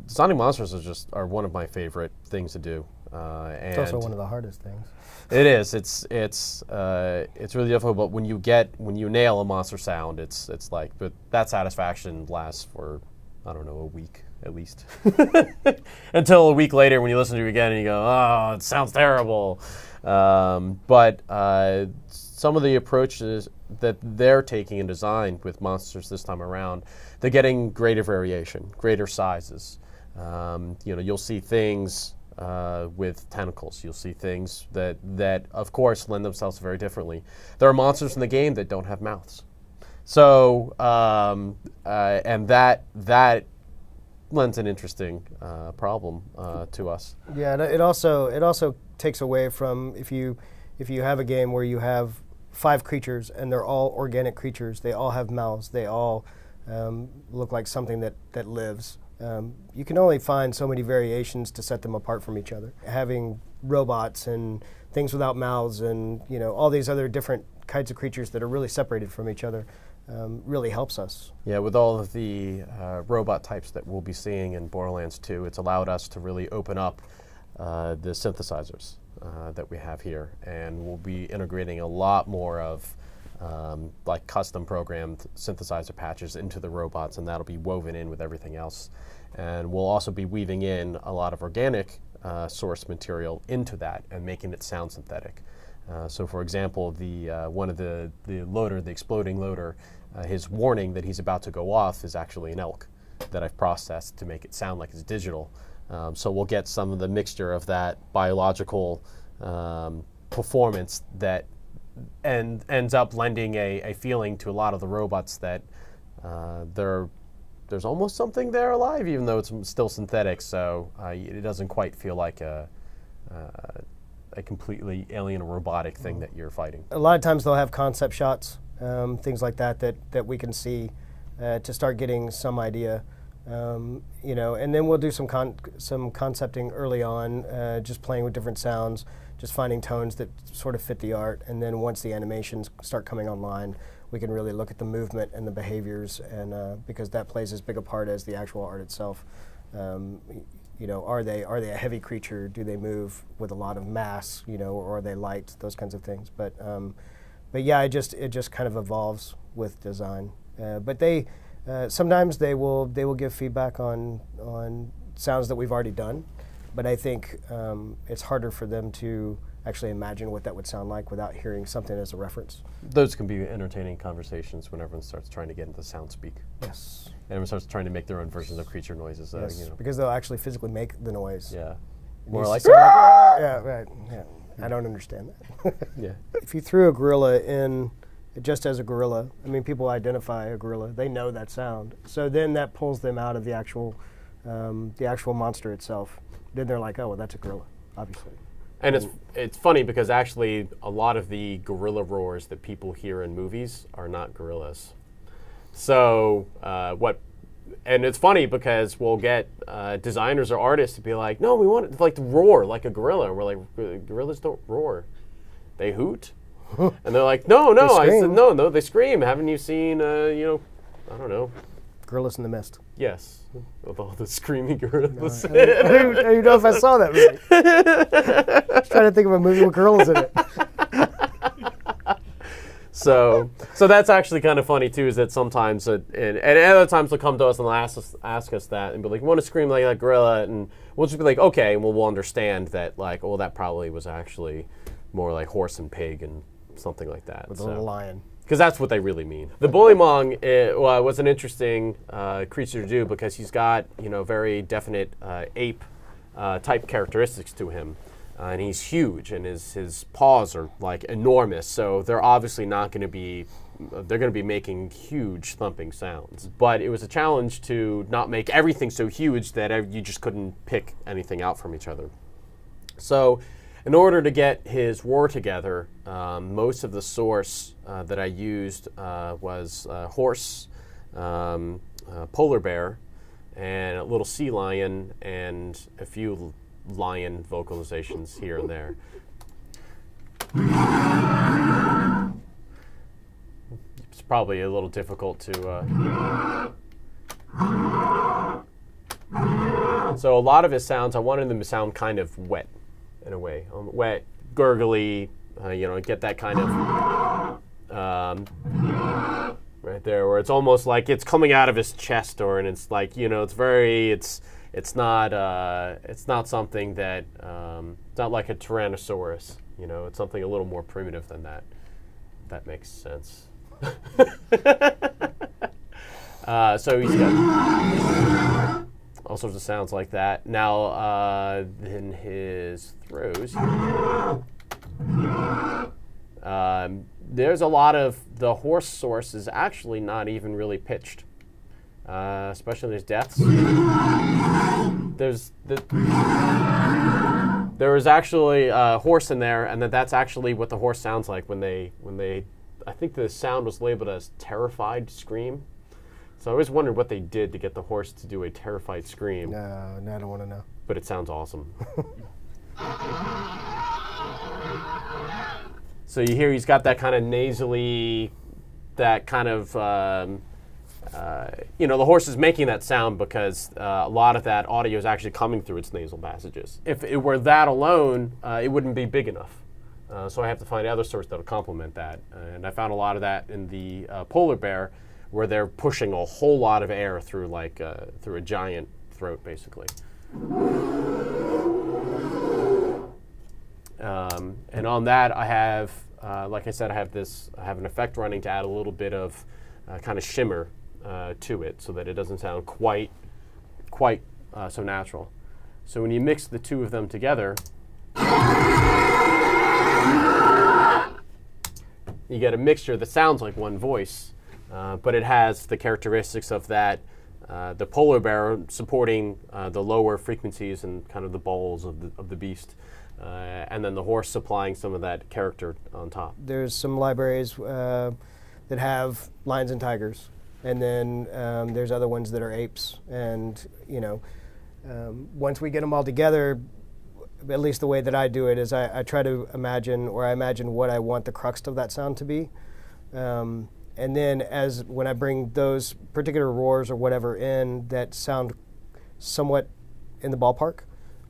designing monsters are one of my favorite things to do. It's also one of the hardest things. It is. It's really difficult. But when you nail a monster sound, it's like, but that satisfaction lasts for, I don't know, a week at least. Until a week later when you listen to it again and you go, oh, it sounds terrible. But some of the approaches that they're taking in design with monsters this time around, they're getting greater variation, greater sizes. You'll see things with tentacles. You'll see things that of course lend themselves very differently. There are monsters in the game that don't have mouths. So and that lends an interesting problem to us. Yeah, and it also takes away from if you have a game where you have 5 creatures and they're all organic creatures, they all have mouths, they all look like something that lives. You can only find so many variations to set them apart from each other. Having robots and things without mouths and all these other different kinds of creatures that are really separated from each other really helps us. Yeah, with all of the robot types that we'll be seeing in Borderlands 2, it's allowed us to really open up the synthesizers that we have here, and we'll be integrating a lot more of like custom programmed synthesizer patches into the robots, and that'll be woven in with everything else. And we'll also be weaving in a lot of organic source material into that and making it sound synthetic. So for example, one of the loader, the exploding loader, his warning that he's about to go off is actually an elk that I've processed to make it sound like it's digital. So we'll get some of the mixture of that biological performance that ends up lending a feeling to a lot of the robots that there's almost something there alive, even though it's still synthetic. So it doesn't quite feel like a completely alien or robotic thing that you're fighting. A lot of times they'll have concept shots, things like that we can see to start getting some idea. And then we'll do some concepting early on, just playing with different sounds, just finding tones that sort of fit the art. And then once the animations start coming online, we can really look at the movement and the behaviors, and because that plays as big a part as the actual art itself. Are they a heavy creature? Do they move with a lot of mass? Or are they light? Those kinds of things. But yeah, it just kind of evolves with design. But they. Sometimes they will give feedback on sounds that we've already done, but I think it's harder for them to actually imagine what that would sound like without hearing something as a reference. Those can be entertaining conversations when everyone starts trying to get into sound speak. Yes. And everyone starts trying to make their own versions of creature noises. Yes, because they'll actually physically make the noise. Yeah. More like, yeah, right. Yeah. I don't understand that. Yeah. If you threw a gorilla in just as a gorilla, I mean, people identify a gorilla. They know that sound. So then that pulls them out of the actual monster itself. Then they're like, oh, well, that's a gorilla, obviously. And it's funny because actually a lot of the gorilla roars that people hear in movies are not gorillas. So and it's funny because we'll get designers or artists to be like, no, we want it to roar like a gorilla. And we're like, gorillas don't roar. They hoot. And they're like, no. I said, no, they scream. Haven't you seen, I don't know. Gorillas in the Mist. Yes, with all the screaming gorillas. I don't even know if I saw that movie. I was trying to think of a movie with gorillas in it. So that's actually kind of funny too. Is that sometimes and other times they'll come to us and they'll ask us that and be like, "You want to scream like that gorilla?" And we'll just be like, "Okay," and we'll understand that that probably was actually more like horse and pig and something like that. With a little lion. Because that's what they really mean. The bullymong was an interesting creature to do because he's got very definite ape type characteristics to him, and he's huge, and his paws are like enormous. So they're obviously not going to be. They're going to be making huge thumping sounds. But it was a challenge to not make everything so huge that you just couldn't pick anything out from each other. So, in order to get his roar together, most of the source that I used was horse, polar bear, and a little sea lion, and a few lion vocalizations here and there. It's probably a little difficult to... So a lot of his sounds, I wanted them to sound kind of wet, in a way, wet, gurgly. Get that kind of right there, where it's almost like it's coming out of his chest, and it's like it's not something that it's not like a Tyrannosaurus. It's something a little more primitive than that. That makes sense. So he's got all sorts of sounds like that. Now, in his throws, there's a lot of the hoarse source is actually not even really pitched, especially in his deaths. There was actually a horse in there, and that's actually what the horse sounds like when they. I think the sound was labeled as terrified scream. So I always wondered what they did to get the horse to do a terrified scream. No, I don't want to know. But it sounds awesome. So you hear he's got that kind of nasally, that kind of, the horse is making that sound because a lot of that audio is actually coming through its nasal passages. If it were that alone, it wouldn't be big enough. So I have to find other sources that will complement that. And I found a lot of that in the polar bear, where they're pushing a whole lot of air through through a giant throat, basically. And on that, I have, like I said, I have an effect running to add a little bit of kind of shimmer to it, so that it doesn't sound quite so natural. So when you mix the two of them together, you get a mixture that sounds like one voice, but it has the characteristics of that, the polar bear supporting the lower frequencies and kind of the bowls of the beast, and then the horse supplying some of that character on top. There's some libraries that have lions and tigers, and then there's other ones that are apes. And once we get them all together, at least the way that I do it is I try to imagine what I want the crux of that sound to be. And then when I bring those particular roars or whatever in that sound somewhat in the ballpark,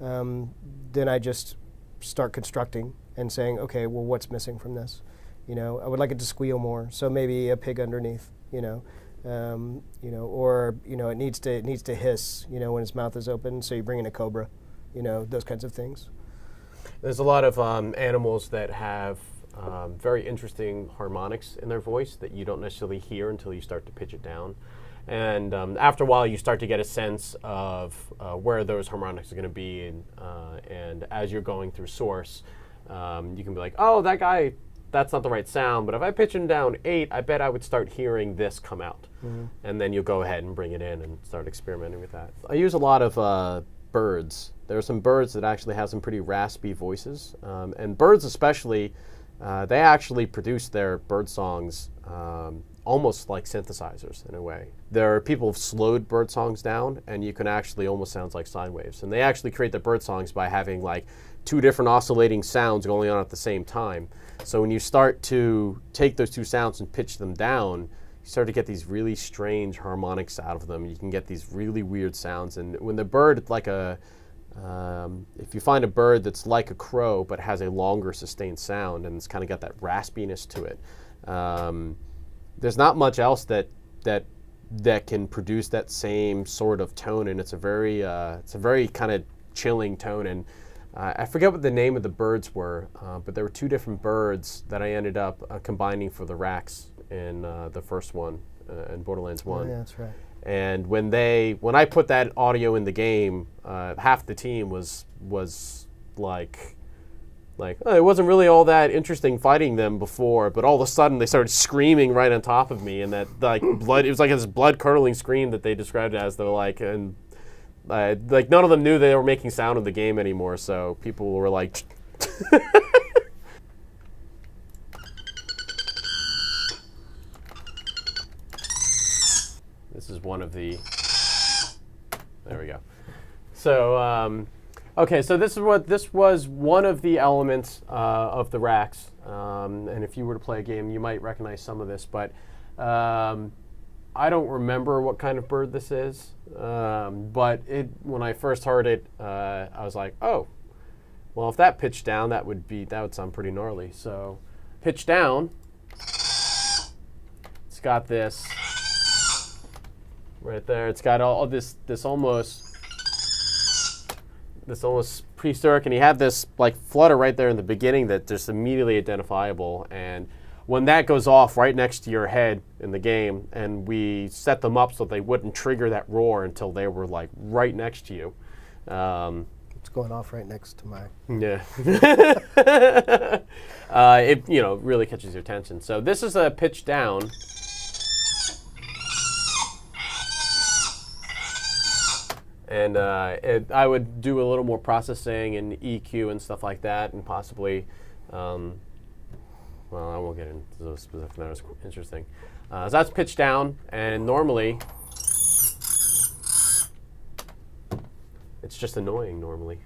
then I just start constructing and saying, okay, well, what's missing from this? I would like it to squeal more, so maybe a pig underneath, or it needs to hiss, when its mouth is open, so you bring in a cobra, those kinds of things. There's a lot of animals that have very interesting harmonics in their voice that you don't necessarily hear until you start to pitch it down. And after a while, you start to get a sense of where those harmonics are going to be. And as you're going through source, you can be like, oh, that guy, that's not the right sound. But if I pitch him down 8, I bet I would start hearing this come out. Mm-hmm. And then you'll go ahead and bring it in and start experimenting with that. I use a lot of birds. There are some birds that actually have some pretty raspy voices. And birds especially, they actually produce their bird songs almost like synthesizers in a way. There are people who've slowed bird songs down, and you can actually almost sound like sine waves. And they actually create the bird songs by having like 2 different oscillating sounds going on at the same time. So when you start to take those 2 sounds and pitch them down, you start to get these really strange harmonics out of them. You can get these really weird sounds. And when the bird, if you find a bird that's like a crow but has a longer sustained sound and it's kind of got that raspiness to it, there's not much else that can produce that same sort of tone, and it's a very kind of chilling tone. And I forget what the name of the birds were, but there were 2 different birds that I ended up combining for the racks in the first one, in Borderlands 1. Oh, yeah, that's right. And when I put that audio in the game, half the team was like, oh, it wasn't really all that interesting fighting them before, but all of a sudden they started screaming right on top of me, and that blood, it was like this blood curdling scream that they described it as. They were like, and none of them knew they were making sound in the game anymore, so people were like. This is one of the. There we go. So. Okay, so this was one of the elements of the racks, and if you were to play a game, you might recognize some of this. But I don't remember what kind of bird this is, but when I first heard it, I was like, oh, well, if that pitched down, that would sound pretty gnarly. So, pitch down. It's got this right there. It's got all this almost prehistoric, and he had this like flutter right there in the beginning that just immediately identifiable. And when that goes off right next to your head in the game, and we set them up so they wouldn't trigger that roar until they were like right next to you. It's going off right next to my. Yeah. It really catches your attention. So this is a pitch down. And I would do a little more processing and EQ and stuff like that, and possibly, well, I won't get into those specific matters. Interesting. So that's pitch down, and normally, it's just annoying. Normally.